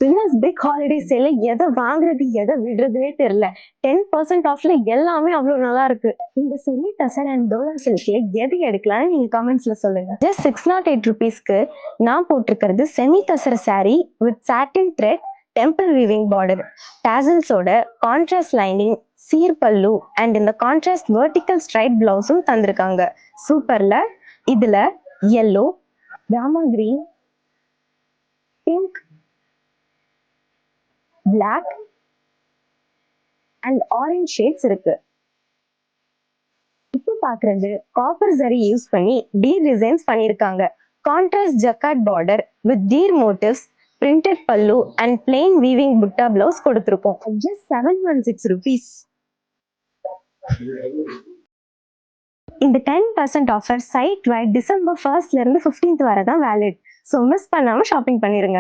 Plus big holiday சேல எதை வாங்குறது எதை விடுறதுனே தெரியல. 10% ஆஃப்ல எல்லாமே அவ்வளவு நல்லா இருக்கு. இந்த செமி டசர் அண்ட் டோலா சில்க்ல எது எடுக்கலாம்னு நீங்க கமெண்ட்ஸ்ல சொல்லுங்க. ஜஸ்ட் 608 ருபீஸ்க்கு நான் போட்டிருக்கிறது semi tussar sari with satin thread temple weaving border, டாசல்ஸோட contrast lining, sheer pallu and இந்த கான்ட்ராஸ்ட் வெர்டிக்கல் ஸ்ட்ரைப் பிளவுஸும் தந்திருக்காங்க. சூப்பர்ல. இதுல yellow, Rama green, pink, black and orange shades இருக்கு. இப்போ பாக்குறது காப்பர் ஜரி யூஸ் பண்ணி டீர் டிசைன்ஸ் பண்ணிருக்காங்க. Contrast jacquard border with deer motives, printed பல்லு அண்ட் பிளெயின் வீவிங் புட்டா பிளவுஸ் கொடுத்திருக்கோம். Just 716 rupees. இந்த 10% offer side white December 1st இருந்து 15th வரை தான் வேலிட். ஸோ மிஸ் பண்ணாம ஷாப்பிங் பண்ணிருங்க.